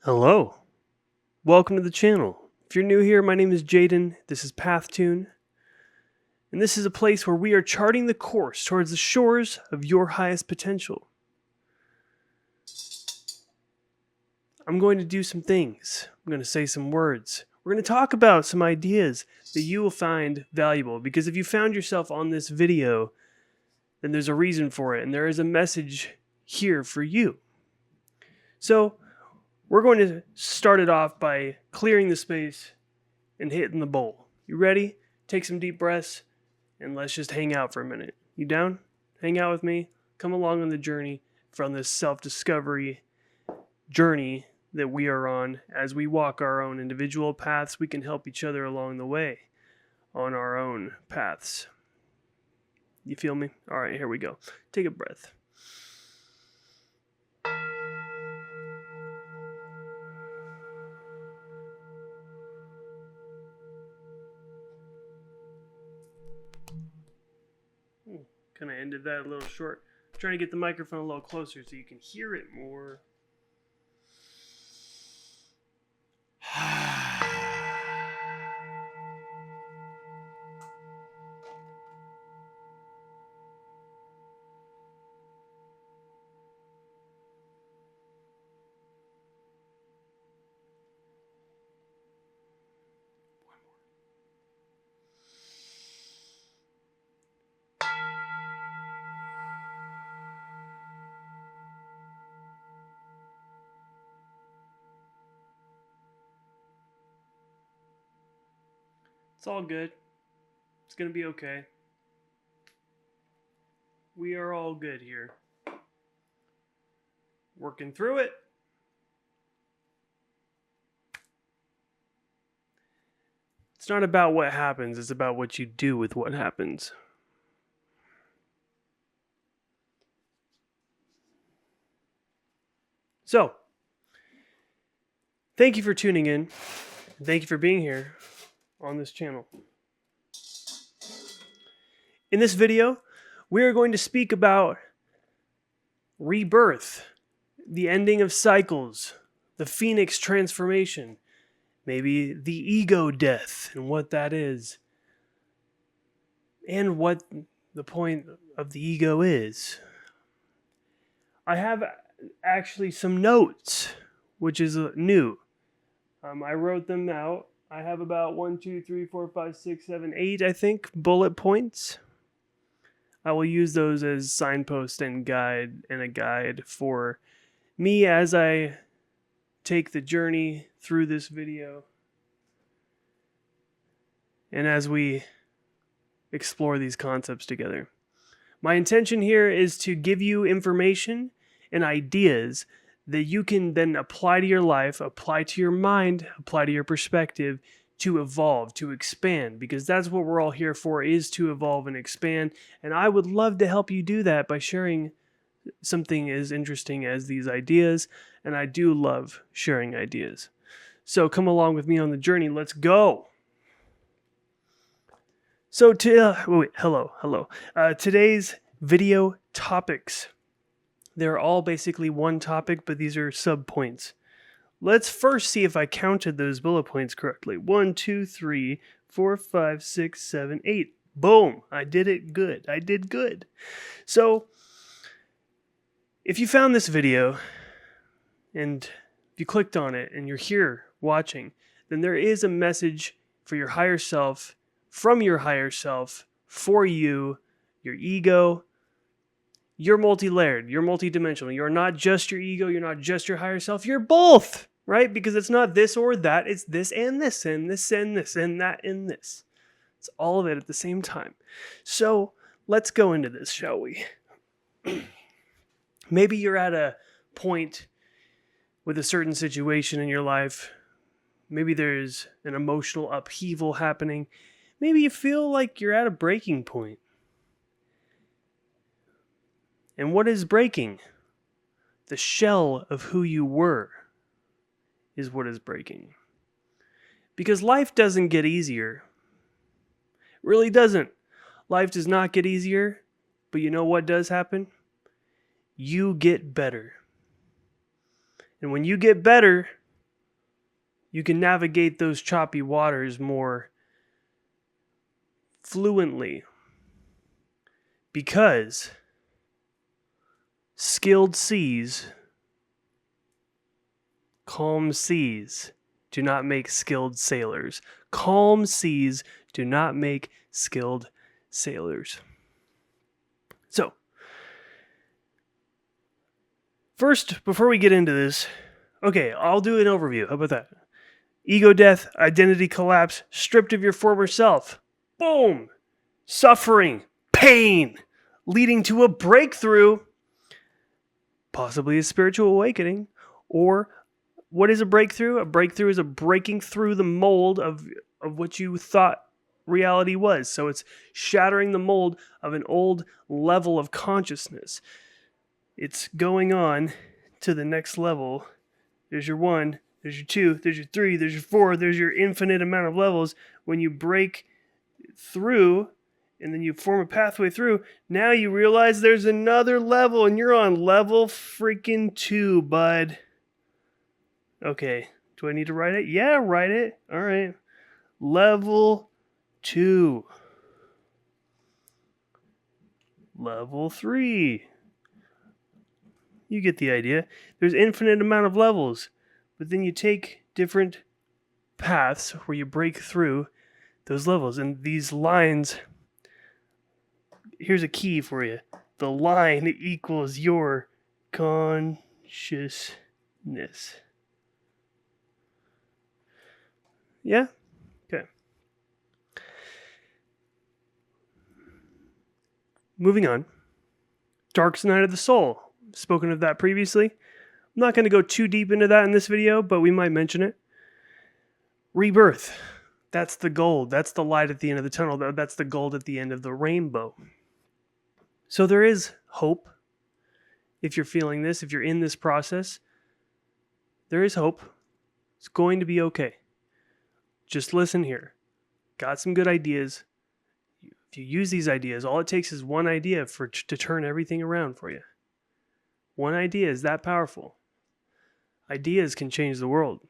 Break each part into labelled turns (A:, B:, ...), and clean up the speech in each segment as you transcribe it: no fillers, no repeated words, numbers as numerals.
A: Hello, welcome to the channel. If you're new here, my name is Jaden, this is PathTune, and this is a place where we are charting the course towards the shores of your highest potential. I'm going to do some things, I'm going to say some words, we're going to talk about some ideas that you will find valuable, because if you found yourself on this video, then there's a reason for it, and there is a message here for you. So, we're going to start it off by clearing the space and hitting the bowl. You ready? Take some deep breaths and let's just hang out for a minute. You down? Hang out with me. Come along on the journey from this self-discovery journey that we are on. As we walk our own individual paths, we can help each other along the way on our own paths. You feel me? All right, here we go. Take a breath. Kind of ended that a little short. I'm trying to get the microphone a little closer so you can hear it more. It's all good. It's going to be okay. We are all good here. Working through it. It's not about what happens, it's about what you do with what happens. So, thank you for tuning in. Thank you for being here on this channel. In this video, we are going to speak about rebirth, the ending of cycles, the phoenix transformation, maybe the ego death and what that is, and what the point of the ego is. I have actually some notes, which is new. I wrote them out. I have about 1, 2, 3, 4, 5, 6, 7, 8, I think, bullet points. I will use those as signpost and a guide for me as I take the journey through this video and as we explore these concepts together. My intention here is to give you information and ideas that you can then apply to your life, apply to your mind, apply to your perspective, to evolve, to expand, because that's what we're all here for, is to evolve and expand. And I would love to help you do that by sharing something as interesting as these ideas, and I do love sharing ideas. So come along with me on the journey. Let's go. So hello. Today's video topics. They're all basically one topic, but these are sub-points. Let's first see if I counted those bullet points correctly. 1, 2, 3, 4, 5, 6, 7, 8. Boom! I did it good. I did good. So, if you found this video, and if you clicked on it, and you're here watching, then there is a message for your higher self, from your higher self, for you, your ego. You're multi-layered, you're multi-dimensional. You're not just your ego, you're not just your higher self, you're both, right? Because it's not this or that, it's this and this and this and this and that and this. It's all of it at the same time. So let's go into this, shall we? Maybe you're at a point with a certain situation in your life. Maybe there's an emotional upheaval happening. Maybe you feel like you're at a breaking point. And what is breaking? The shell of who you were is what is breaking. Because life doesn't get easier. It really doesn't. Life does not get easier, but you know what does happen? You get better. And when you get better, You can navigate those choppy waters more fluently because skilled seas, calm seas, do not make skilled sailors. Calm seas do not make skilled sailors. So, first, before we get into this, okay, I'll do an overview. How about that? Ego death, identity collapse, stripped of your former self. Boom! Suffering, pain, leading to a breakthrough, possibly a spiritual awakening. Or what is a breakthrough? A breakthrough is a breaking through the mold of what you thought reality was. So it's shattering the mold of an old level of consciousness. It's going on to the next level. There's your 1, there's your 2, there's your 3, there's your 4, there's your infinite amount of levels. When you break through and then you form a pathway through, now you realize there's another level and you're on level freaking 2, bud. Okay, do I need to write it? Yeah, write it. All right. Level 2. Level 3. You get the idea. There's infinite amount of levels, but then you take different paths where you break through those levels, and these lines, here's a key for you. The line equals your consciousness. Yeah? Okay. Moving on. Dark night of the soul. Spoken of that previously. I'm not going to go too deep into that in this video, but we might mention it. Rebirth. That's the gold. That's the light at the end of the tunnel. That's the gold at the end of the rainbow. So there is hope. If you're feeling this, if you're in this process, there is hope. It's going to be okay. Just listen here. Got some good ideas. If you use these ideas, all it takes is one idea to turn everything around for you. One idea is that powerful. Ideas can change the world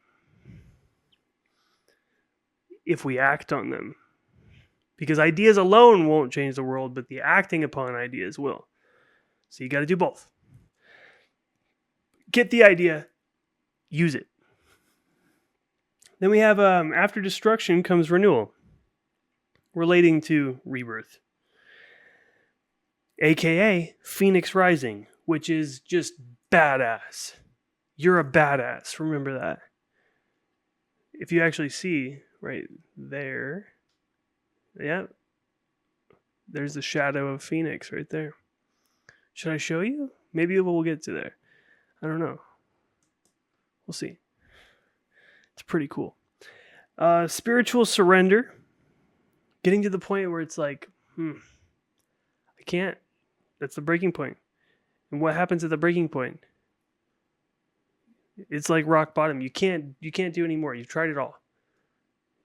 A: if we act on them. Because ideas alone won't change the world, but the acting upon ideas will. So you got to do both. Get the idea, use it. Then we have after destruction comes renewal, relating to rebirth. AKA Phoenix Rising, which is just badass. You're a badass, remember that. If you actually see right there, yeah, there's the shadow of Phoenix right there. Should I show you? Maybe we'll get to there. I don't know. We'll see. It's pretty cool. Spiritual surrender. Getting to the point where it's like, I can't. That's the breaking point. And what happens at the breaking point? It's like rock bottom. You can't do anymore. You've tried it all.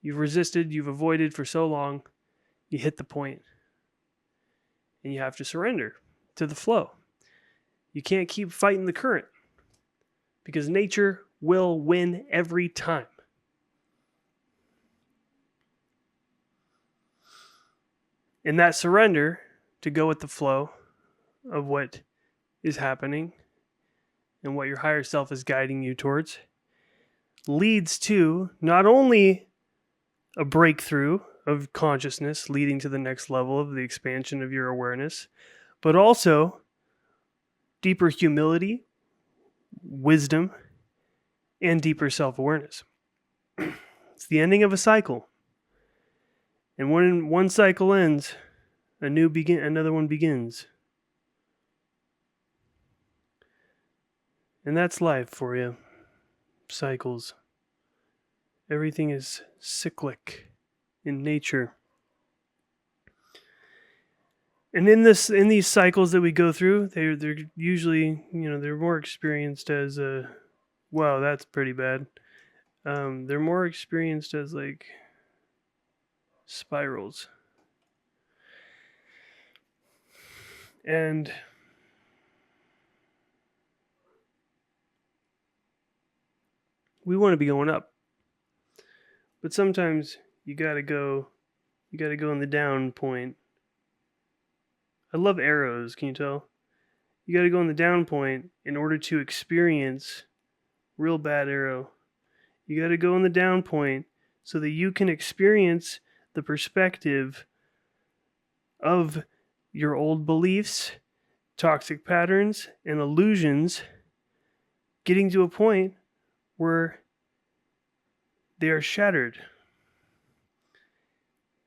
A: You've resisted, you've avoided for so long. You hit the point. And you have to surrender to the flow. You can't keep fighting the current. Because nature will win every time. And that surrender to go with the flow of what is happening and what your higher self is guiding you towards leads to not only a breakthrough of consciousness leading to the next level of the expansion of your awareness, but also deeper humility, wisdom, and deeper self-awareness. It's the ending of a cycle. And when one cycle ends, another one begins. And that's life for you. Cycles. Everything is cyclic in nature. And in these cycles that we go through, they're usually, they're more experienced as wow, that's pretty bad. They're more experienced as like spirals. And we want to be going up. But sometimes you gotta go in the down point. I love arrows, can you tell? You gotta go in the down point in order to experience real bad arrow. You gotta go in the down point so that you can experience the perspective of your old beliefs, toxic patterns, and illusions, getting to a point where they are shattered.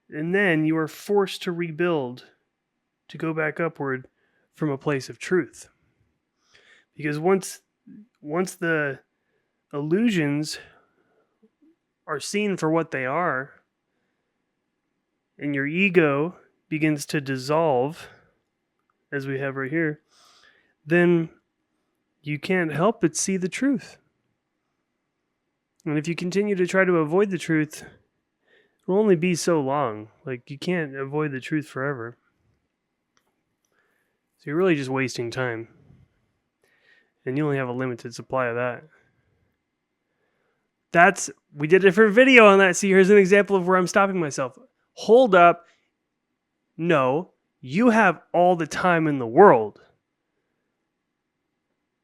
A: And then you are forced to rebuild, to go back upward from a place of truth. Because once the illusions are seen for what they are, and your ego begins to dissolve, as we have right here, then you can't help but see the truth. And if you continue to try to avoid the truth, it will only be so long. Like, you can't avoid the truth forever. So you're really just wasting time. And you only have a limited supply of that. We did a different video on that. See, here's an example of where I'm stopping myself. Hold up. No, you have all the time in the world.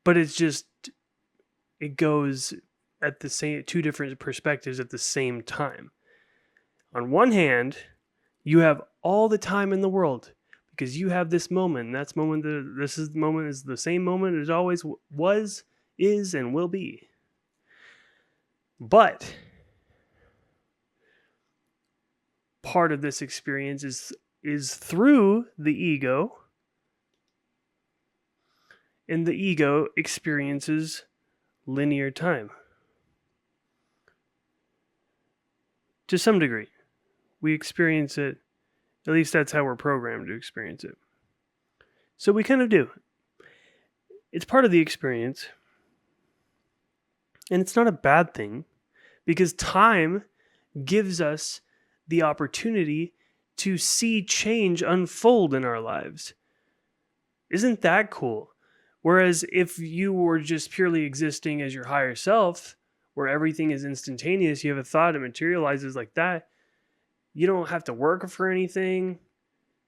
A: But it goes at the same, two different perspectives at the same time. On one hand, you have all the time in the world because you have this moment. And this is the moment, is the same moment as always was, is, and will be. But part of this experience is through the ego, and the ego experiences linear time. To some degree, we experience it, at least that's how we're programmed to experience it. So we kind of do. It's part of the experience. And it's not a bad thing, because time gives us the opportunity to see change unfold in our lives. Isn't that cool? Whereas if you were just purely existing as your higher self, where everything is instantaneous, you have a thought, it materializes like that, you don't have to work for anything.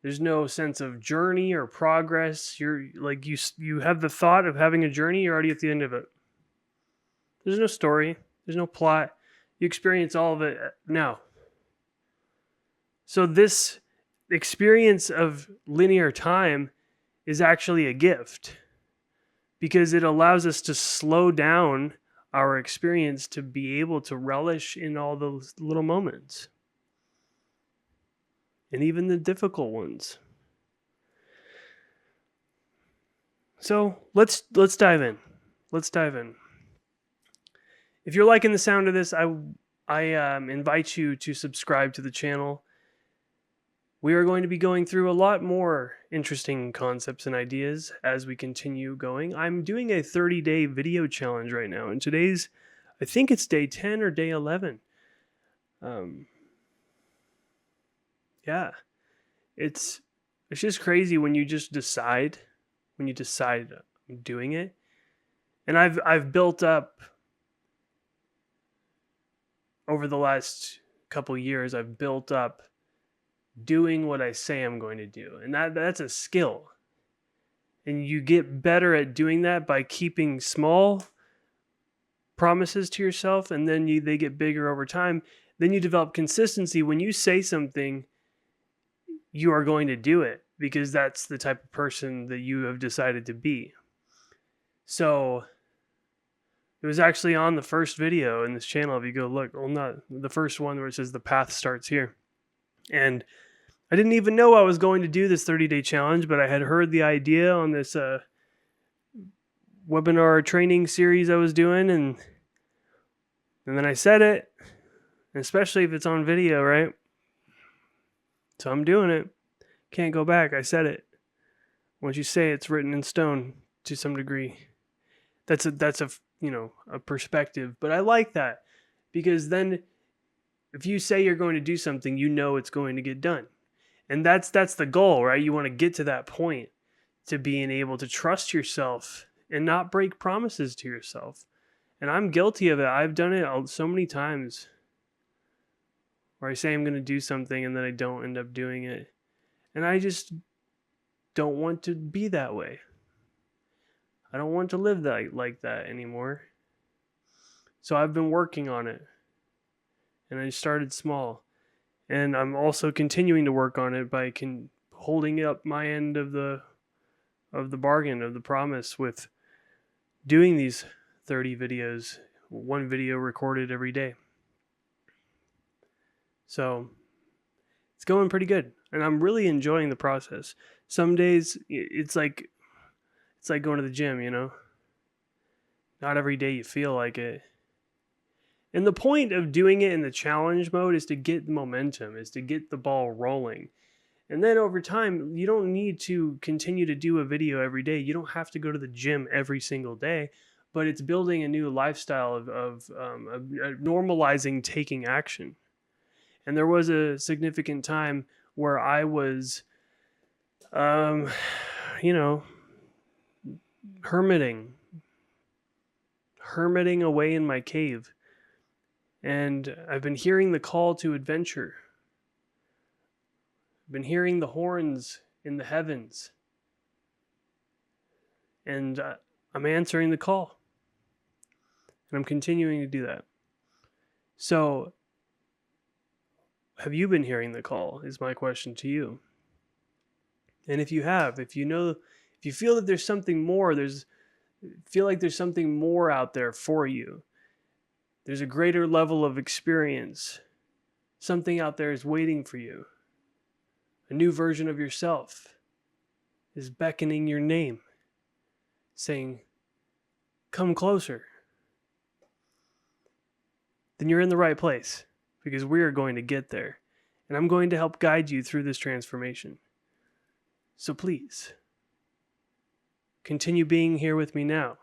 A: There's no sense of journey or progress. You're like, you have the thought of having a journey, you're already at the end of it. There's no story. There's no plot. You experience all of it now. So this experience of linear time is actually a gift, because it allows us to slow down our experience to be able to relish in all those little moments. And even the difficult ones. So let's dive in. Let's dive in. If you're liking the sound of this, I invite you to subscribe to the channel. We are going to be going through a lot more interesting concepts and ideas as we continue going. I'm doing a 30-day video challenge right now, and today's, I think it's day 10 or day 11. Yeah, it's just crazy when you just decide, I'm doing it. And I've built up over the last couple years, I've built up doing what I say I'm going to do. And that's a skill. And you get better at doing that by keeping small promises to yourself, and then they get bigger over time. Then you develop consistency. When you say something, you are going to do it, because that's the type of person that you have decided to be. So it was actually on the first video in this channel. If you go look, well, not the first one where it says the path starts here. And I didn't even know I was going to do this 30-day challenge, but I had heard the idea on this webinar training series I was doing, and then I said it, especially if it's on video, right? So I'm doing it. Can't go back. I said it. Once you say it's written in stone to some degree. That's a perspective, but I like that, because then if you say you're going to do something, you know it's going to get done. And that's the goal, right? You want to get to that point, to being able to trust yourself and not break promises to yourself. And I'm guilty of it. I've done it so many times. Or I say I'm going to do something and then I don't end up doing it. And I just don't want to be that way. I don't want to live like that anymore. So I've been working on it. And I started small. And I'm also continuing to work on it by holding up my end of the bargain, of the promise, with doing these 30 videos, one video recorded every day. So it's going pretty good, and I'm really enjoying the process. Some days it's like going to the gym, you know? Not every day you feel like it. And the point of doing it in the challenge mode is to get momentum, is to get the ball rolling. And then over time, you don't need to continue to do a video every day. You don't have to go to the gym every single day, but it's building a new lifestyle of normalizing taking action. And there was a significant time where I was, you know, hermiting away in my cave. And I've been hearing the call to adventure. I've been hearing the horns in the heavens. And I'm answering the call. And I'm continuing to do that. So, have you been hearing the call, is my question to you. And if you have, if you feel that there's something more, feel like there's something more out there for you. There's a greater level of experience. Something out there is waiting for you. A new version of yourself is beckoning your name, saying, come closer. Then you're in the right place, because we are going to get there. And I'm going to help guide you through this transformation. So please, continue being here with me now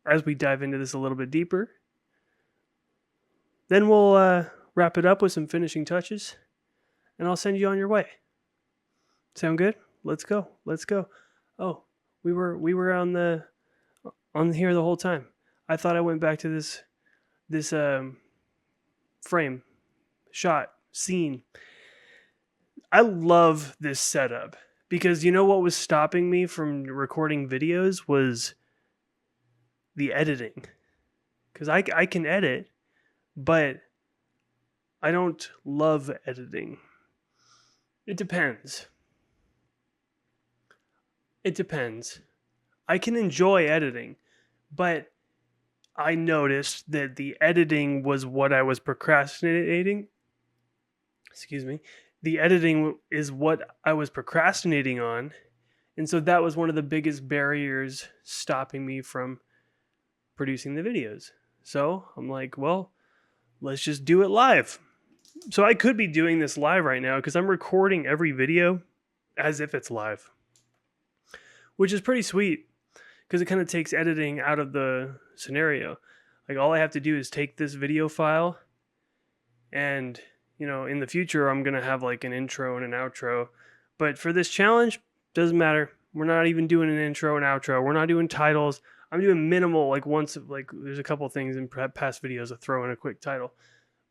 A: as we dive into this a little bit deeper. Then we'll wrap it up with some finishing touches, and I'll send you on your way. Sound good? Let's go. Oh, we were on here the whole time. I thought I went back to this frame, shot, scene. I love this setup because you know what was stopping me from recording videos was the editing. Because I can edit, but I don't love editing. It depends. I can enjoy editing, but I noticed that the editing was what I was procrastinating. The editing is what I was procrastinating on. And so that was one of the biggest barriers stopping me from producing the videos. So I'm like, well, let's just do it live. So I could be doing this live right now because I'm recording every video as if it's live, which is pretty sweet because it kind of takes editing out of the scenario. Like all I have to do is take this video file and, you know, in the future I'm going to have like an intro and an outro. But for this challenge, doesn't matter. We're not even doing an intro and outro. We're not doing titles. I'm doing minimal, like there's a couple things in past videos I throw in a quick title.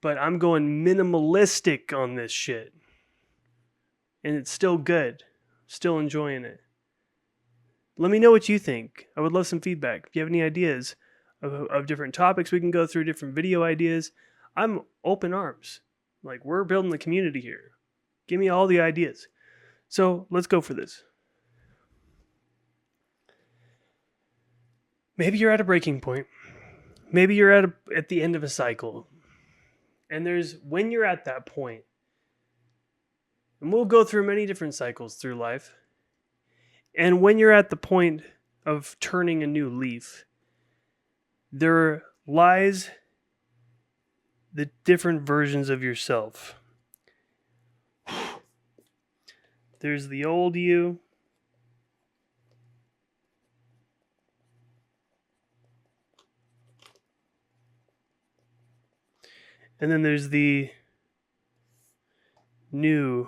A: But I'm going minimalistic on this shit. And it's still good. Still enjoying it. Let me know what you think. I would love some feedback. If you have any ideas of different topics we can go through, different video ideas, I'm open arms. Like, we're building the community here. Give me all the ideas. So let's go for this. Maybe you're at a breaking point. Maybe you're at the end of a cycle. And when you're at that point, and we'll go through many different cycles through life. And when you're at the point of turning a new leaf, there lies the different versions of yourself. There's the old you. And then there's the new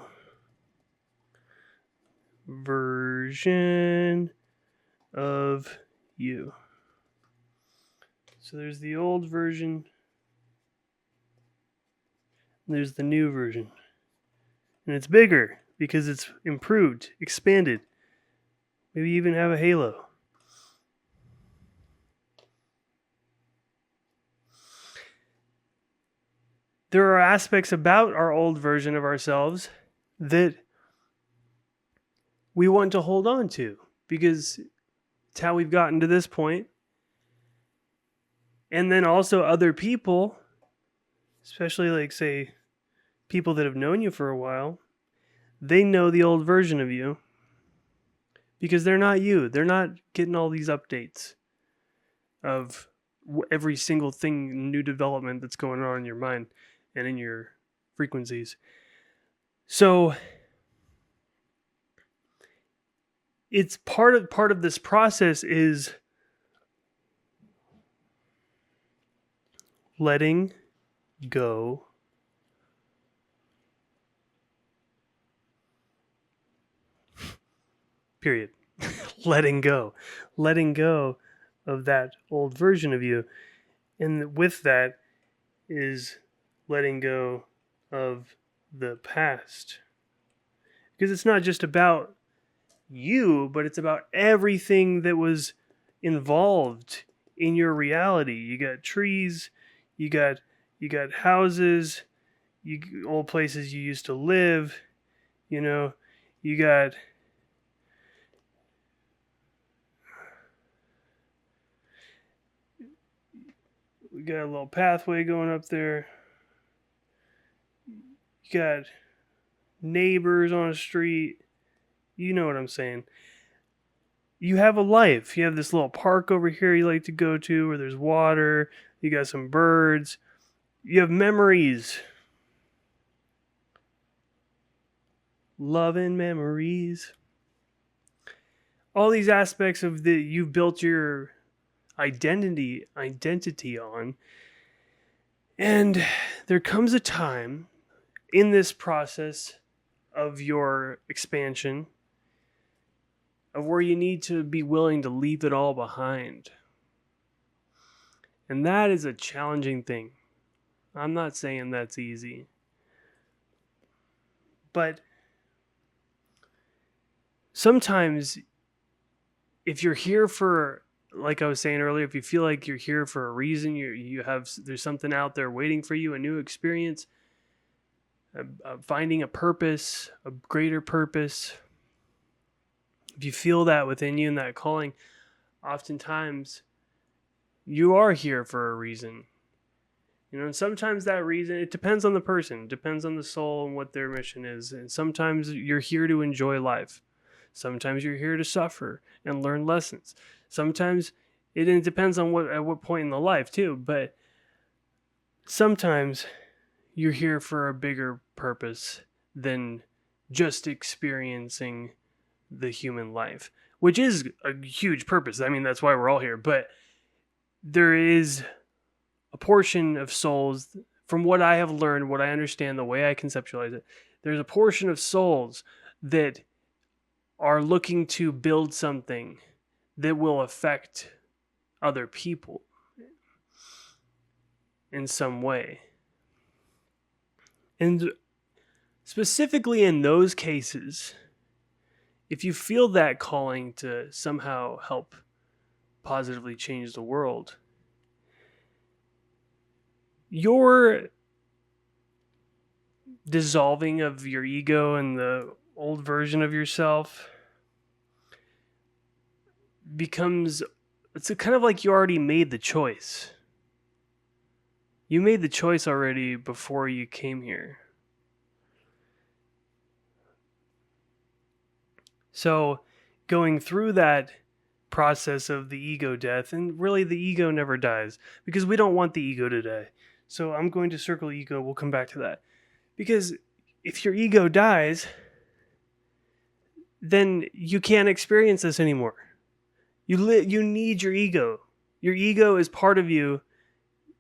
A: version of you. So there's the old version. There's the new version. And it's bigger because it's improved, expanded. Maybe even have a halo. There are aspects about our old version of ourselves that we want to hold on to because it's how we've gotten to this point. And then also other people, especially like, say, people that have known you for a while, they know the old version of you because they're not you. They're not getting all these updates of every single thing, new development that's going on in your mind and in your frequencies. So it's part of this process is letting go period. letting go of that old version of you, and with that is letting go of the past, because it's not just about you, but it's about everything that was involved in your reality. You got trees, you got houses, old places you used to live, you know, you got we got a little pathway going up there. You got neighbors on a street. You know what I'm saying. You have a life. You have this little park over here you like to go to where there's water. You got some birds. You have memories. Love and memories. All these aspects of the you've built your identity on. And there comes a time in this process of your expansion of where you need to be willing to leave it all behind. And that is a challenging thing. I'm not saying that's easy. But sometimes if you're here for, like I was saying earlier, if you feel like you're here for a reason, there's something out there waiting for you, a new experience, finding a purpose, a greater purpose. If you feel that within you and that calling, oftentimes you are here for a reason. And sometimes that reason, it depends on the person, it depends on the soul and what their mission is. And sometimes you're here to enjoy life. Sometimes you're here to suffer and learn lessons. Sometimes it depends on at what point in the life too, but sometimes you're here for a bigger purpose than just experiencing the human life, which is a huge purpose. I mean, that's why we're all here. But there is a portion of souls, from what I have learned, what I understand, the way I conceptualize it, there's a portion of souls that are looking to build something that will affect other people in some way. And specifically in those cases, if you feel that calling to somehow help positively change the world, your dissolving of your ego and the old version of yourself becomes, it's kind of like you already made the choice. You made the choice already before you came here. So going through that process of the ego death, and really the ego never dies because we don't want the ego to die. So I'm going to circle ego. We'll come back to that. Because if your ego dies, then you can't experience this anymore. You need your ego. Your ego is part of you.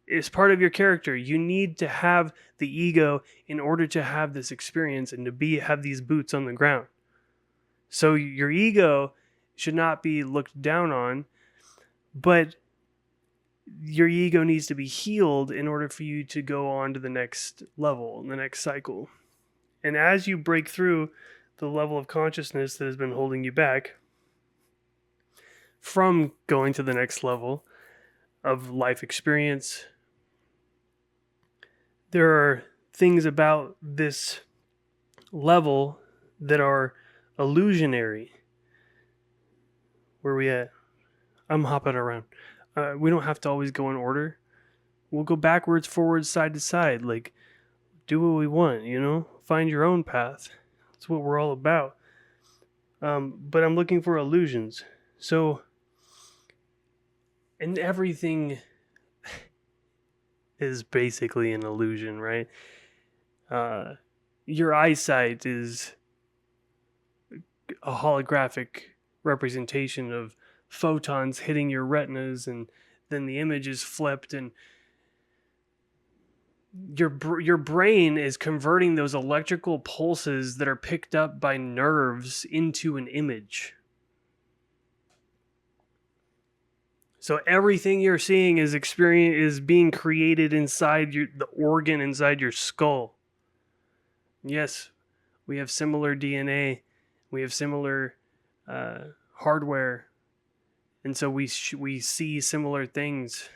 A: It's part of your character. You need to have the ego in order to have this experience and to have these boots on the ground. So your ego should not be looked down on, but your ego needs to be healed in order for you to go on to the next level, the next cycle. And as you break through the level of consciousness that has been holding you back from going to the next level of life experience, there are things about this level that are illusionary. Where are we at? I'm hopping around. We don't have to always go in order. We'll go backwards, forwards, side to side. Like, do what we want, Find your own path. That's what we're all about. But I'm looking for illusions. So, and everything is basically an illusion, right? Your eyesight is a holographic representation of photons hitting your retinas, and then the image is flipped, and your brain is converting those electrical pulses that are picked up by nerves into an image. So everything you're seeing is being created inside the organ inside your skull. Yes, we have similar DNA, we have similar hardware, and so we see similar things.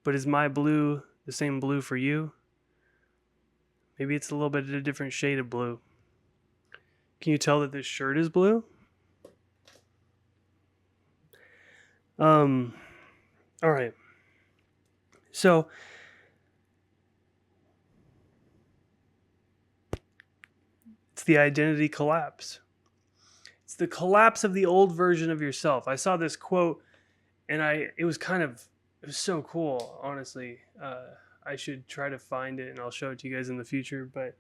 A: But is my blue the same blue for you? Maybe it's a little bit of a different shade of blue. Can you tell that this shirt is blue? All right. So it's the identity collapse. It's the collapse of the old version of yourself. I saw this quote, and it was so cool, honestly. I should try to find it, and I'll show it to you guys in the future, but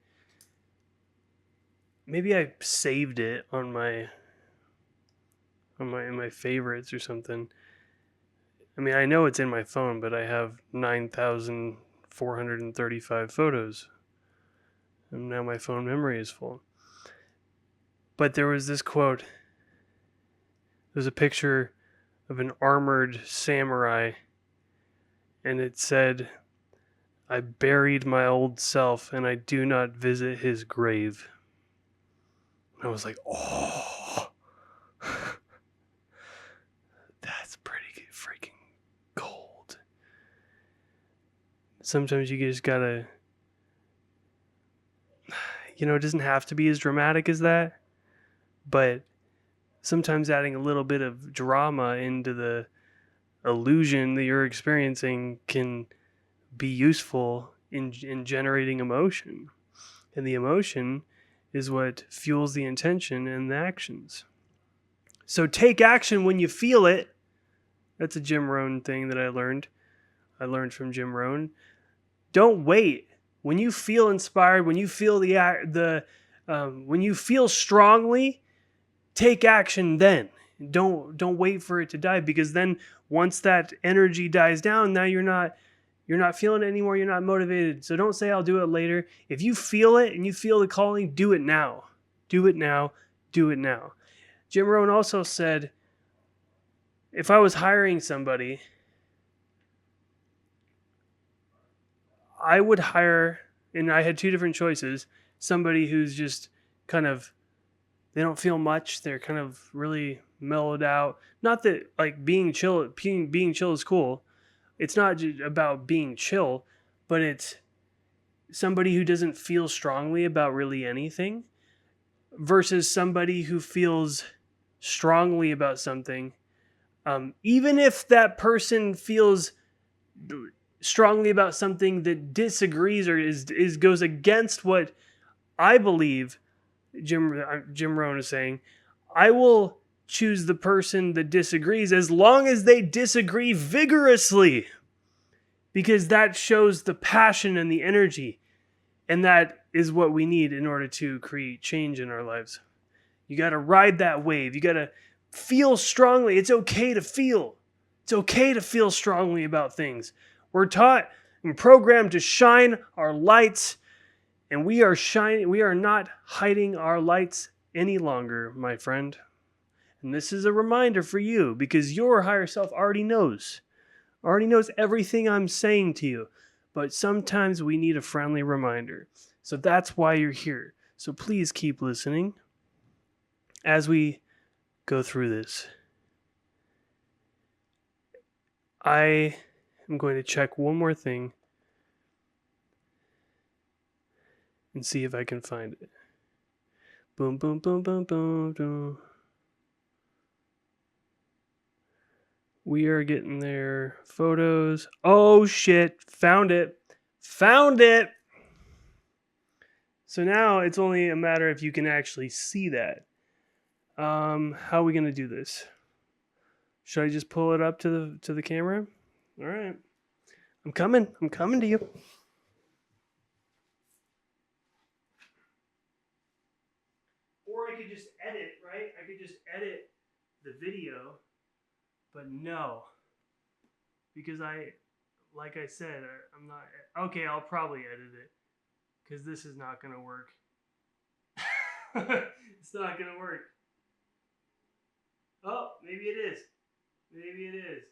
A: maybe I saved it in my favorites or something. I mean, I know it's in my phone, but I have 9,435 photos, and now my phone memory is full. But there was this quote. There's a picture of an armored samurai, and it said, "I buried my old self, and I do not visit his grave." And I was like, oh, that's pretty freaking cold. Sometimes you just gotta, it doesn't have to be as dramatic as that, but sometimes adding a little bit of drama into the illusion that you're experiencing can be useful in generating emotion. And the emotion is what fuels the intention and the actions. So take action when you feel it. That's a Jim Rohn thing that I learned. I learned from Jim Rohn. Don't wait. When you feel inspired, when you feel when you feel strongly, take action then. Don't wait for it to die, because then once that energy dies down, now you're not feeling it anymore. You're not motivated. So don't say I'll do it later. If you feel it and you feel the calling, do it now. Do it now. Do it now. Jim Rohn also said, if I was hiring somebody, I would hire, and I had two different choices, somebody who's just kind of, they don't feel much. They're kind of really mellowed out. Not that like being chill is cool. It's not just about being chill, but it's somebody who doesn't feel strongly about really anything versus somebody who feels strongly about something. Even if that person feels strongly about something that disagrees or goes against what I believe Jim Rohn is saying, I will choose the person that disagrees as long as they disagree vigorously, because that shows the passion and the energy, and that is what we need in order to create change in our lives. You got to ride that wave. You got to feel strongly. It's okay to feel. It's okay to feel strongly about things. We're taught and programmed to shine our lights, and we are not hiding our lights any longer, my friend. And this is a reminder for you, because your higher self already knows. already knows everything I'm saying to you. But sometimes we need a friendly reminder. So that's why you're here. So please keep listening as we go through this. I am going to check one more thing and see if I can find it. Boom, boom, boom, boom, boom, boom. We are getting there. Photos. Oh shit. Found it. Found it. So now it's only a matter if you can actually see that. How are we going to do this? Should I just pull it up to the camera? All right. I'm coming to you. Or I could just edit, right? I could just edit the video. But no. Because like I said, I'm not... Okay, I'll probably edit it. Because this is not going to work. It's not going to work. Oh, maybe it is. Maybe it is.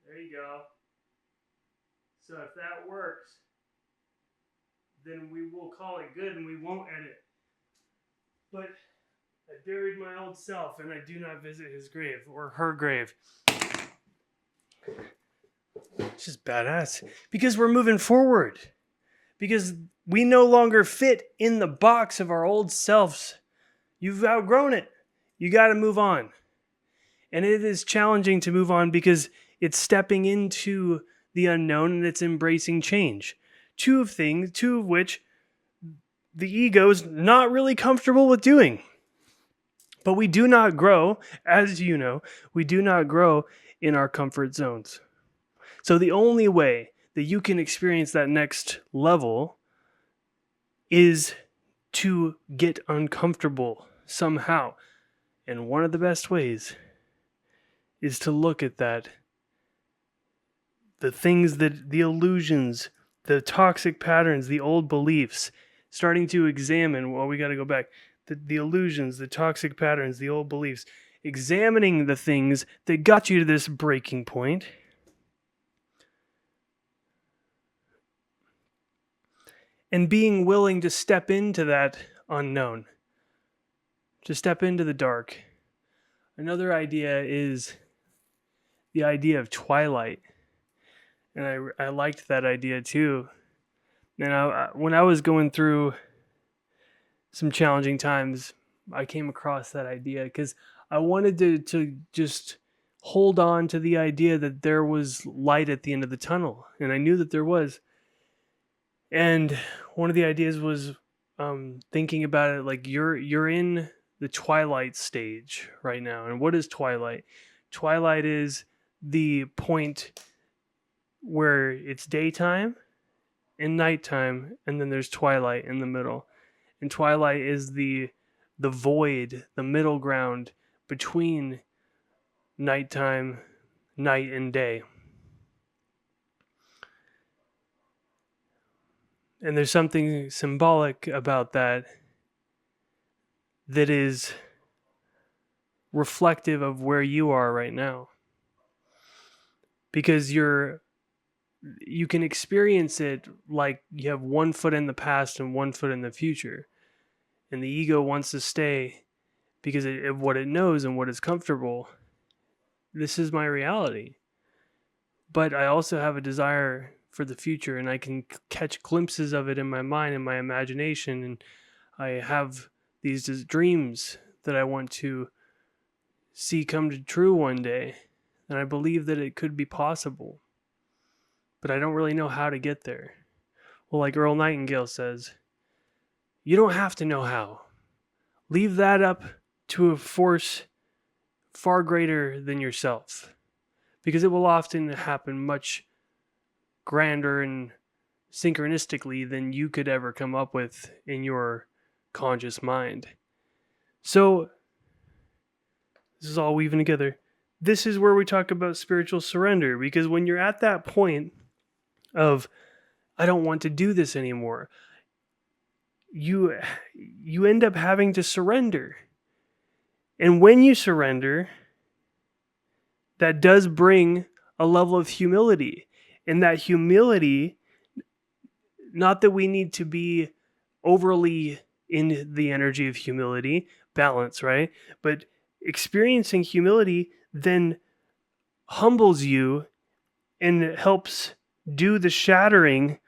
A: There you go. So if that works, then we will call it good and we won't edit. But I buried my old self and I do not visit his grave or her grave. It's just badass. Because we're moving forward. Because we no longer fit in the box of our old selves. You've outgrown it. You got to move on. And it is challenging to move on because it's stepping into the unknown and it's embracing change. Two of which the ego is not really comfortable with doing. But we do not grow, as you know, we do not grow in our comfort zones. So the only way that you can experience that next level is to get uncomfortable somehow. And one of the best ways is to look at that. The things that, the illusions, the toxic patterns, the old beliefs, starting to examine, well, we got to go back. The illusions, the toxic patterns, the old beliefs, examining the things that got you to this breaking point. And being willing to step into that unknown, to step into the dark. Another idea is the idea of twilight. And I liked that idea too. And when I was going through some challenging times, I came across that idea because I wanted to just hold on to the idea that there was light at the end of the tunnel. And I knew that there was. And one of the ideas was thinking about it like you're in the twilight stage right now. And what is twilight? Twilight is the point where it's daytime and nighttime, and then there's twilight in the middle. And twilight is the void, the middle ground between nighttime, night and day. And there's something symbolic about that is reflective of where you are right now. Because you can experience it like you have one foot in the past and one foot in the future. And the ego wants to stay because of what it knows and what is comfortable. This is my reality. But I also have a desire for the future, and I can catch glimpses of it in my mind and my imagination. And I have these dreams that I want to see come to true one day. And I believe that it could be possible. But I don't really know how to get there. Well, like Earl Nightingale says, you don't have to know how. Leave that up to a force far greater than yourself. Because it will often happen much grander and synchronistically than you could ever come up with in your conscious mind. So, this is all weaving together. This is where we talk about spiritual surrender. Because when you're at that point of, I don't want to do this anymore, you end up having to surrender. And when you surrender, that does bring a level of humility. And that humility, not that we need to be overly in the energy of humility, balance, right? But experiencing humility then humbles you and helps do the shattering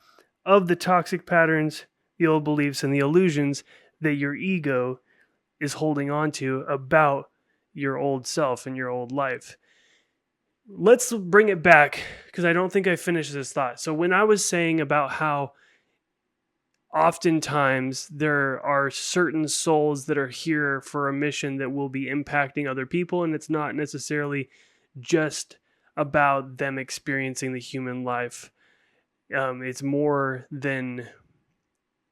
A: of the toxic patterns, the old beliefs, and the illusions that your ego is holding on to about your old self and your old life. Let's bring it back because I don't think I finished this thought. So when I was saying about how oftentimes there are certain souls that are here for a mission that will be impacting other people, and it's not necessarily just about them experiencing the human life. It's more than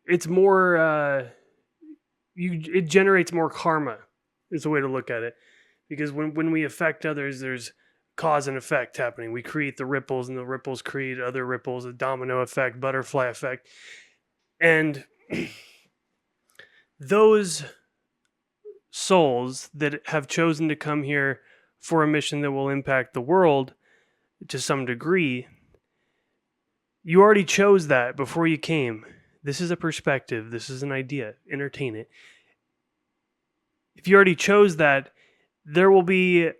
A: it's more it generates more karma is a way to look at it, because when we affect others, there's cause and effect happening. We create the ripples, and the ripples create other ripples, a domino effect, butterfly effect. And those souls that have chosen to come here for a mission that will impact the world to some degree, you already chose that before you came. This is a perspective. This is an idea. Entertain it. If you already chose that, there will be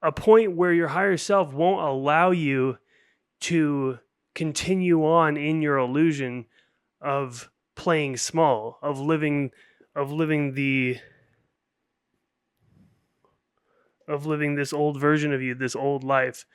A: a point where your higher self won't allow you to continue on in your illusion of playing small, of living this old version of you, this old life.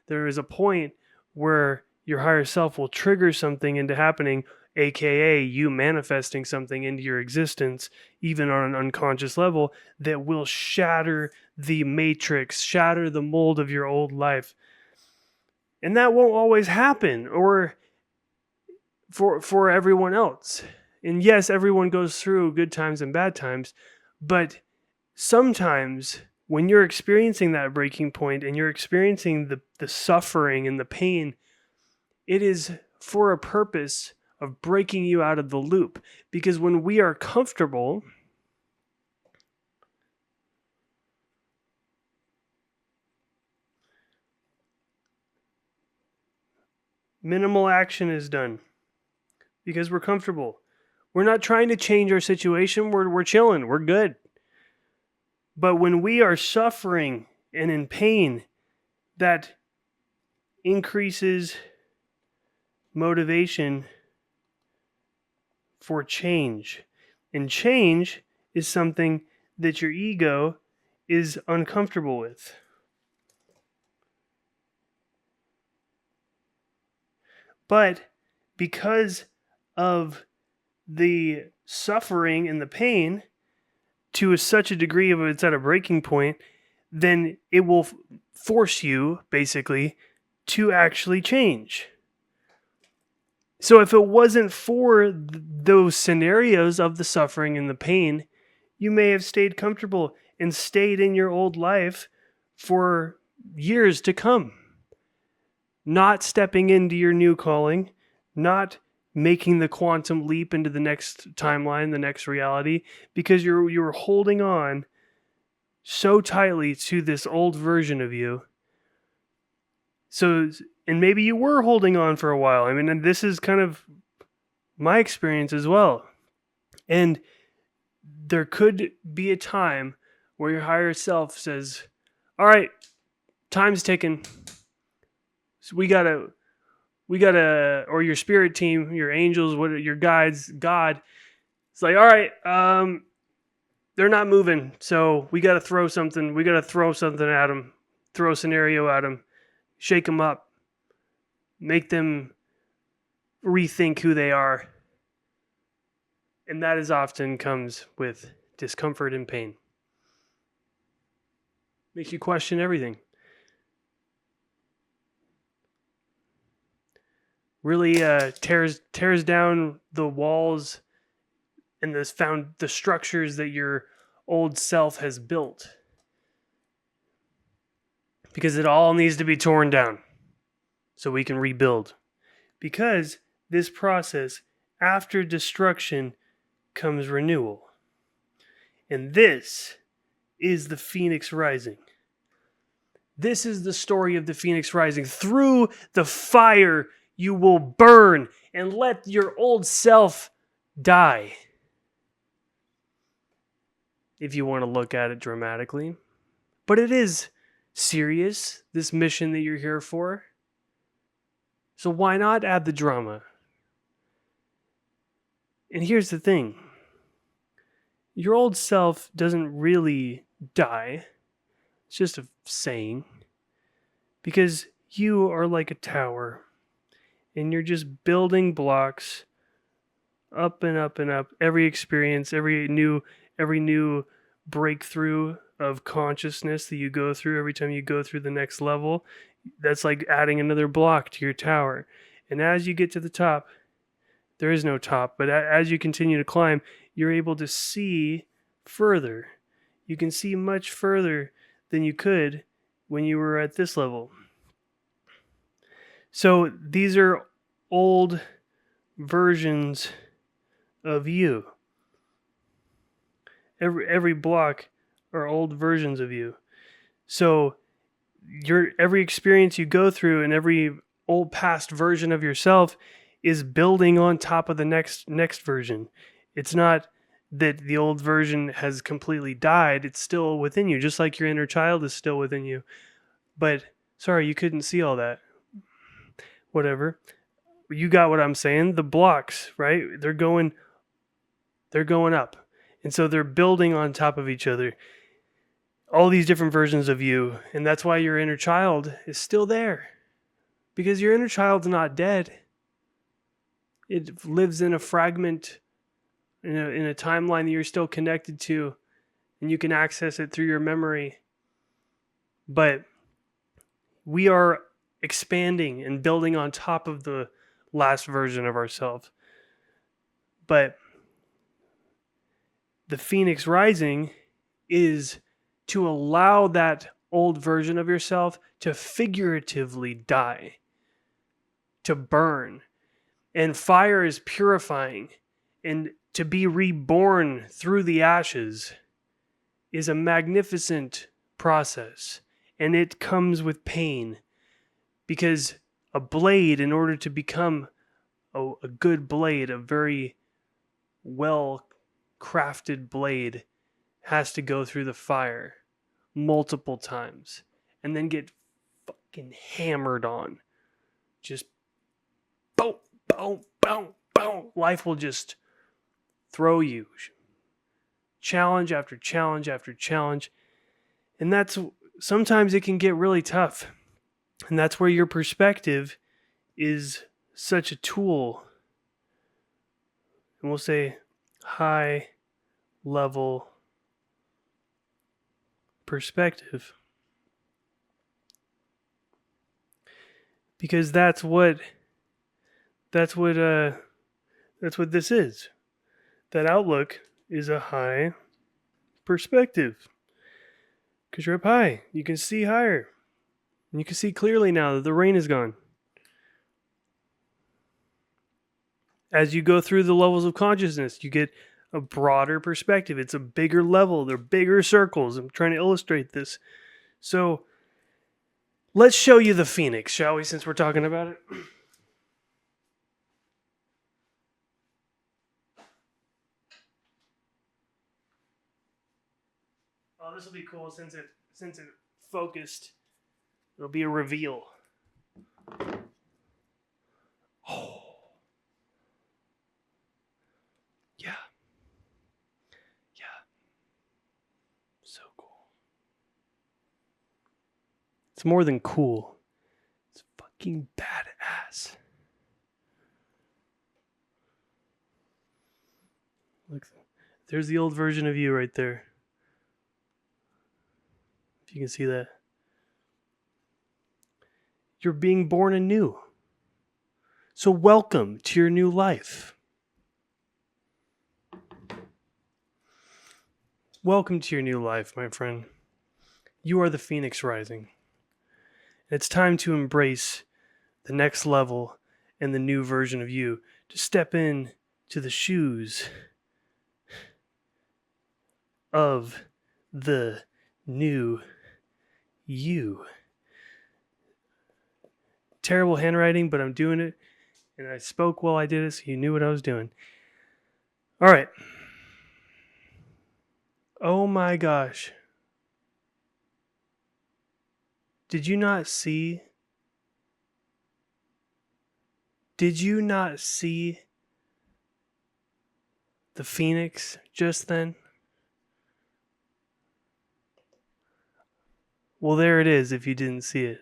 A: There is a point where your higher self will trigger something into happening, aka you manifesting something into your existence, even on an unconscious level, that will shatter the matrix, shatter the mold of your old life. And that won't always happen, or for everyone else. And yes, everyone goes through good times and bad times, but sometimes when you're experiencing that breaking point and you're experiencing the suffering and the pain, it is for a purpose of breaking you out of the loop. Because when we are comfortable, minimal action is done because we're comfortable. We're not trying to change our situation. We're chilling. We're good. But when we are suffering and in pain, that increases motivation for change. And change is something that your ego is uncomfortable with. But because of the suffering and the pain to such a degree of it's at a breaking point, then it will force you basically to actually change. So if it wasn't for those scenarios of the suffering and the pain, you may have stayed comfortable and stayed in your old life for years to come, not stepping into your new calling, not making the quantum leap into the next timeline, the next reality, because you were holding on so tightly to this old version of you. So, and maybe you were holding on for a while. I mean, and this is kind of my experience as well. And there could be a time where your higher self says, all right, time's ticking. So we gotta, or your spirit team, your angels, your guides, God, it's like, all right, they're not moving. So we got to throw something. We got to throw something at them, throw a scenario at them, shake them up, make them rethink who they are. And that is often comes with discomfort and pain. Makes you question everything. Really tears down the walls and the structures that your old self has built. Because it all needs to be torn down so we can rebuild. Because this process, after destruction, comes renewal. And this is the Phoenix Rising. This is the story of the Phoenix Rising. Through the fire, you will burn and let your old self die. If you want to look at it dramatically. But it is serious, this mission that you're here for. So why not add the drama? And here's the thing. Your old self doesn't really die. It's just a saying. Because you are like a tower. And you're just building blocks up and up and up. Every experience, every new breakthrough of consciousness that you go through every time you go through the next level, that's like adding another block to your tower. And as you get to the top, there is no top, but as you continue to climb, you're able to see further. You can see much further than you could when you were at this level. So these are old versions of you. Every block are old versions of you. So every experience you go through and every old past version of yourself is building on top of the next version. It's not that the old version has completely died. It's still within you, just like your inner child is still within you. But sorry, you couldn't see all that. Whatever. You got what I'm saying. The blocks, right? They're going up. And so they're building on top of each other. All these different versions of you. And that's why your inner child is still there. Because your inner child's not dead. It lives in a fragment, in a timeline that you're still connected to. And you can access it through your memory. But we are expanding and building on top of the last version of ourselves. But the Phoenix Rising is to allow that old version of yourself to figuratively die, to burn. And fire is purifying. And to be reborn through the ashes is a magnificent process. And it comes with pain. Because a blade, in order to become a good blade, a very well crafted blade, has to go through the fire multiple times and then get fucking hammered on. Just boom, boom, boom, boom. Life will just throw you challenge after challenge after challenge. And that's sometimes it can get really tough. And that's where your perspective is such a tool. And we'll say high level perspective. Because that's what this is. That outlook is a high perspective. Because you're up high. You can see higher. And you can see clearly now that the rain is gone. As you go through the levels of consciousness, you get a broader perspective. It's a bigger level. They're bigger circles. I'm trying to illustrate this. So let's show you the Phoenix, shall we, since we're talking about it? Oh, this will be cool since it focused. It'll be a reveal. Oh. Yeah. Yeah. So cool. It's more than cool. It's fucking badass. Look, there's the old version of you right there. If you can see that. You're being born anew. So welcome to your new life. Welcome to your new life, my friend. You are the Phoenix Rising. It's time to embrace the next level and the new version of you. To step in to the shoes of the new you. terrible handwriting, but I'm doing it. And I spoke while I did it, so you knew what I was doing. All right. Oh my gosh. Did you not see? Did you not see the phoenix just then? Well, there it is if you didn't see it.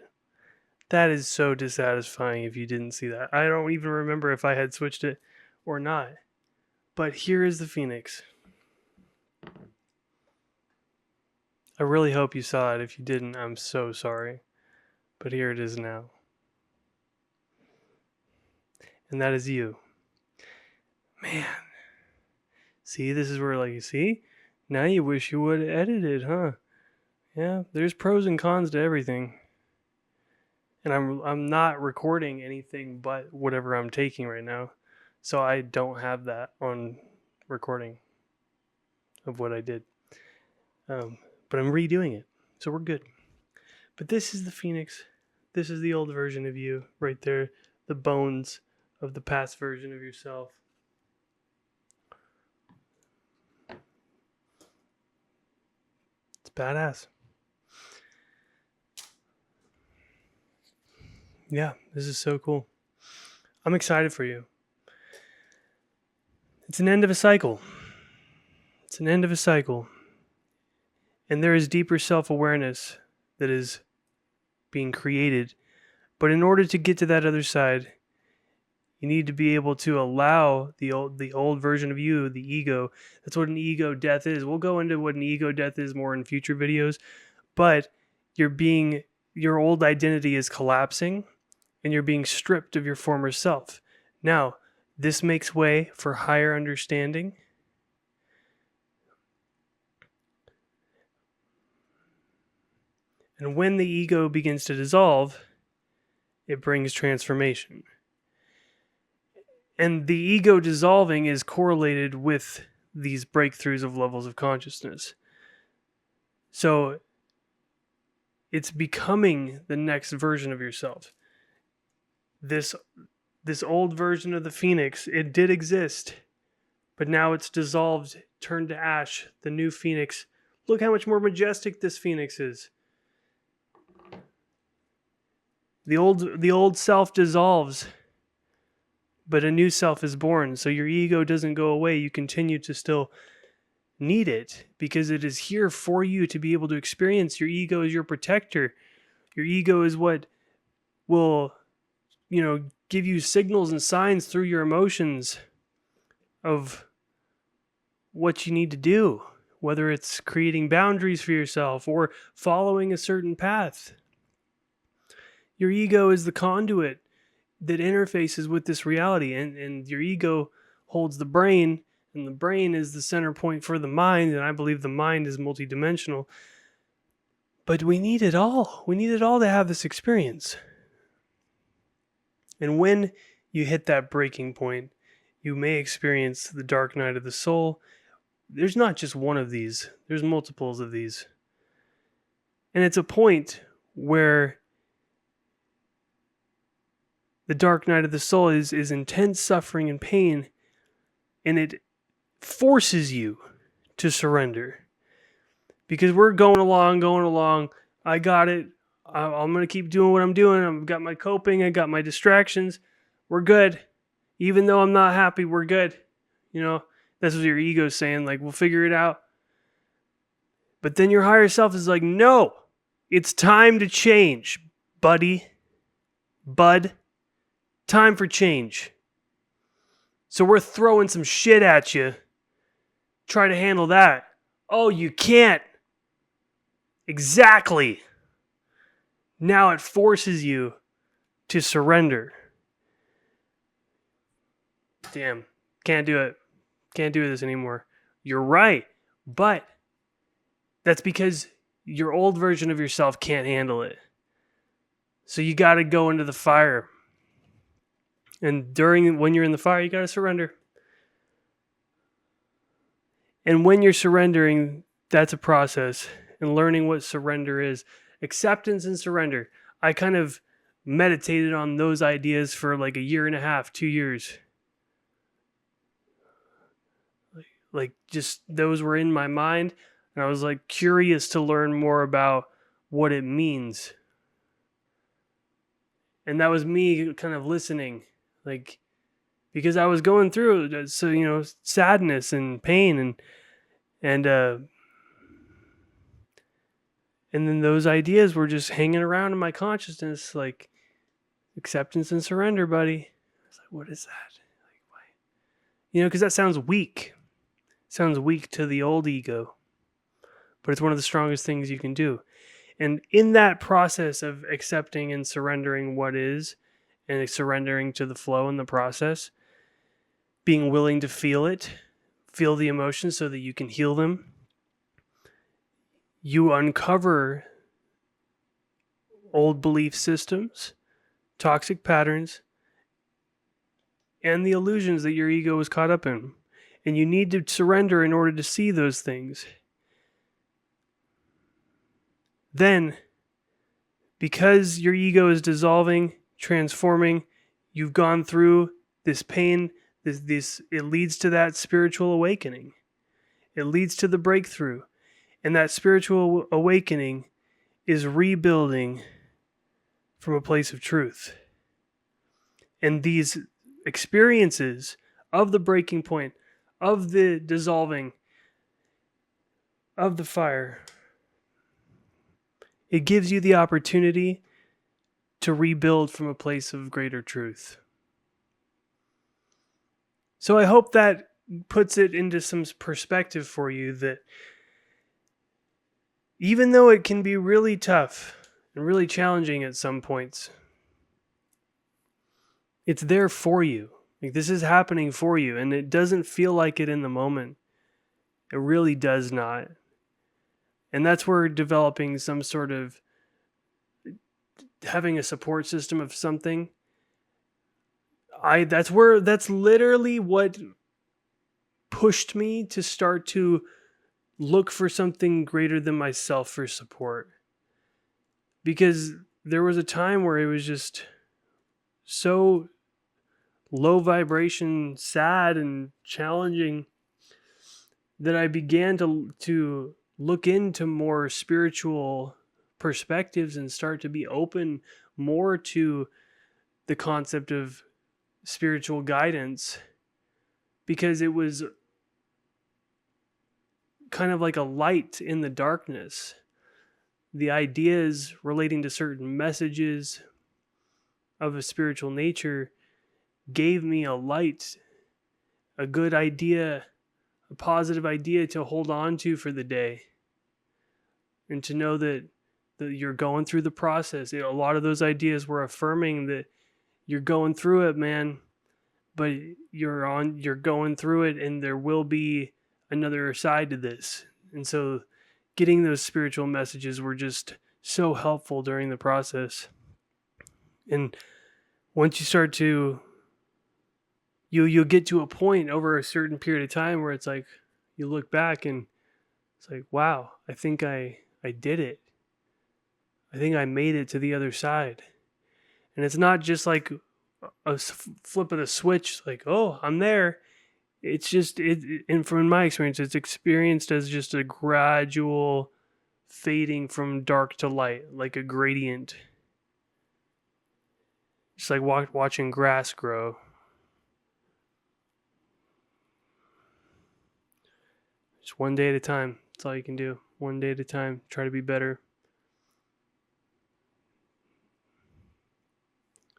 A: That is so dissatisfying if you didn't see that. I don't even remember if I had switched it or not. But here is the phoenix. I really hope you saw it. If you didn't, I'm so sorry. But here it is now. And that is you. Man. See, this is where, like, you see? Now you wish you would have edited, huh? Yeah, there's pros and cons to everything. And I'm not recording anything but whatever I'm taking right now. So I don't have that on recording of what I did. But I'm redoing it. So we're good. But this is the phoenix. This is the old version of you right there. The bones of the past version of yourself. It's badass. Yeah, this is so cool. I'm excited for you. It's an end of a cycle. It's an end of a cycle. And there is deeper self-awareness that is being created. But in order to get to that other side, you need to be able to allow the old version of you, the ego. That's what an ego death is. We'll go into what an ego death is more in future videos. But your old identity is collapsing and you're being stripped of your former self. Now, this makes way for higher understanding. And when the ego begins to dissolve, it brings transformation. And the ego dissolving is correlated with these breakthroughs of levels of consciousness. So it's becoming the next version of yourself. This old version of the phoenix, it did exist, but now it's dissolved, turned to ash. The new phoenix, look how much more majestic this phoenix is. The old self dissolves, but a new self is born. So your ego doesn't go away. You continue to still need it because it is here for you to be able to experience. Your ego is your protector. Your ego is what will, give you signals and signs through your emotions of what you need to do, whether it's creating boundaries for yourself or following a certain path. Your ego is the conduit that interfaces with this reality, and your ego holds the brain, and the brain is the center point for the mind, and I believe the mind is multidimensional. But we need it all. We need it all to have this experience. And when you hit that breaking point, you may experience the dark night of the soul. There's not just one of these. There's multiples of these. And it's a point where the dark night of the soul is intense suffering and pain, and it forces you to surrender. Because we're going along, I got it, I'm going to keep doing what I'm doing, I've got my coping, I got my distractions, we're good. Even though I'm not happy, we're good. That's what your ego's saying, like, we'll figure it out. But then your higher self is like, no, it's time to change, bud. Time for change. So we're throwing some shit at you. Try to handle that. Oh, you can't. Exactly. Now it forces you to surrender. Damn. Can't do it. Can't do this anymore. You're right. But that's because your old version of yourself can't handle it. So you got to go into the fire. And when you're in the fire, you got to surrender. And when you're surrendering, that's a process. And learning what surrender is. Acceptance and surrender. I kind of meditated on those ideas for like a year and a half, 2 years. Like just those were in my mind, and I was like curious to learn more about what it means. And that was me kind of listening, like, because I was going through sadness and pain, and then those ideas were just hanging around in my consciousness, like acceptance and surrender, buddy. I was like, what is that? Like, why? Because that sounds weak. It sounds weak to the old ego, but it's one of the strongest things you can do. And in that process of accepting and surrendering what is, and surrendering to the flow in the process, being willing to feel the emotions so that you can heal them, you uncover old belief systems, toxic patterns, and the illusions that your ego was caught up in. And you need to surrender in order to see those things. Then, because your ego is dissolving, transforming, you've gone through this pain, it leads to that spiritual awakening. It leads to the breakthrough. And that spiritual awakening is rebuilding from a place of truth. And these experiences of the breaking point, of the dissolving, of the fire, it gives you the opportunity to rebuild from a place of greater truth. So I hope that puts it into some perspective for you, that even though it can be really tough and really challenging at some points, it's there for you. Like, this is happening for you, and it doesn't feel like it in the moment. It really does not. And that's where developing some sort of, having a support system of something, that's literally what pushed me to start to look for something greater than myself for support. Because there was a time where it was just so low vibration, sad and challenging, that I began to look into more spiritual perspectives and start to be open more to the concept of spiritual guidance, because it was kind of like a light in the darkness. The ideas relating to certain messages of a spiritual nature gave me a light, a good idea, a positive idea to hold on to for the day. And to know that you're going through the process. A lot of those ideas were affirming that you're going through it, man, but you're going through it, and there will be another side to this. And so getting those spiritual messages were just so helpful during the process. And once you start to, you'll get to a point over a certain period of time where it's like, you look back and it's like, wow, I think I did it. I think I made it to the other side. And it's not just like a flip of the switch, like, oh, I'm there. It's just, and from my experience, it's experienced as just a gradual fading from dark to light, like a gradient. Just like watching grass grow. Just one day at a time. That's all you can do. One day at a time. Try to be better.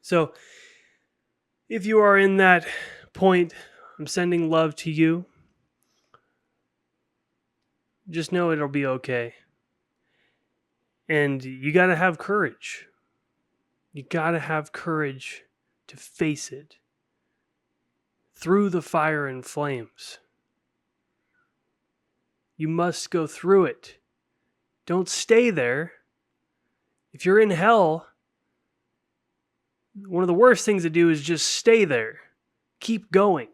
A: So, if you are in that point, I'm sending love to you. Just know it'll be okay. And you got to have courage. You got to have courage to face it through the fire and flames. You must go through it. Don't stay there. If you're in hell, one of the worst things to do is just stay there. Keep going.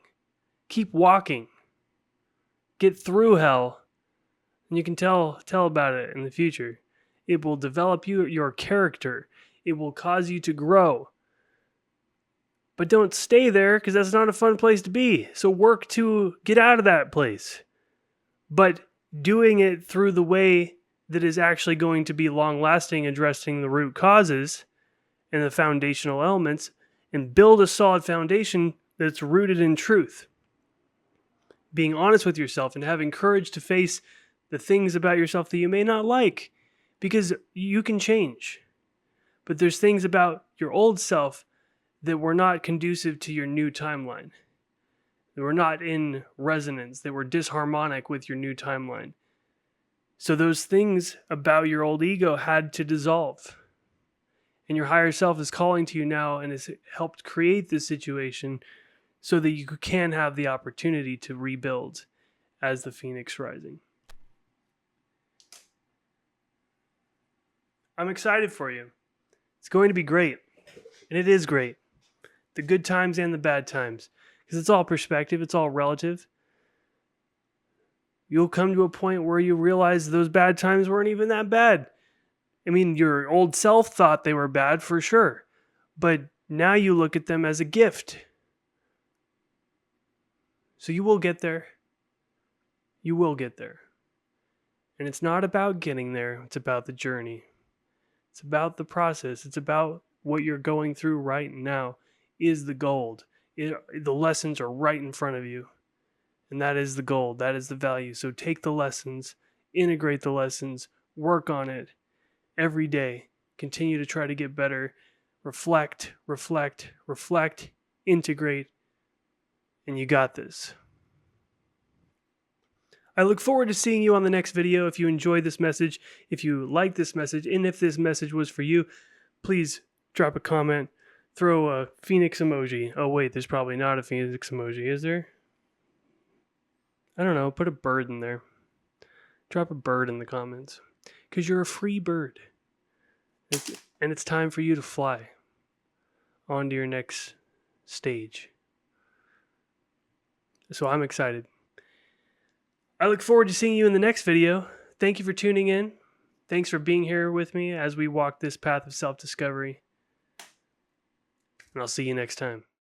A: Keep walking. Get through hell. And you can tell about it in the future. It will develop your character. It will cause you to grow. But don't stay there, because that's not a fun place to be. So work to get out of that place. But doing it through the way that is actually going to be long-lasting, addressing the root causes and the foundational elements, and build a solid foundation that's rooted in truth. Being honest with yourself and having courage to face the things about yourself that you may not like, because you can change. But there's things about your old self that were not conducive to your new timeline. They were not in resonance. They were disharmonic with your new timeline. So those things about your old ego had to dissolve. And your higher self is calling to you now and has helped create this situation so that you can have the opportunity to rebuild as the phoenix rising. I'm excited for you. It's going to be great. And it is great. The good times and the bad times. Because it's all perspective. It's all relative. You'll come to a point where you realize those bad times weren't even that bad. I mean, your old self thought they were bad for sure. But now you look at them as a gift. So you will get there. You will get there. And it's not about getting there. It's about the journey. It's about the process. It's about what you're going through right now is the gold. The lessons are right in front of you. And that is the gold. That is the value. So take the lessons, integrate the lessons, work on it every day. Continue to try to get better. Reflect, reflect, reflect, integrate, and you got this. I look forward to seeing you on the next video. If you enjoyed this message, if you like this message, and if this message was for you, please drop a comment, throw a phoenix emoji. Oh wait, there's probably not a phoenix emoji, is there? I don't know, put a bird in there. Drop a bird in the comments. Because you're a free bird. And it's time for you to fly on to your next stage. So I'm excited. I look forward to seeing you in the next video. Thank you for tuning in. Thanks for being here with me as we walk this path of self-discovery. And I'll see you next time.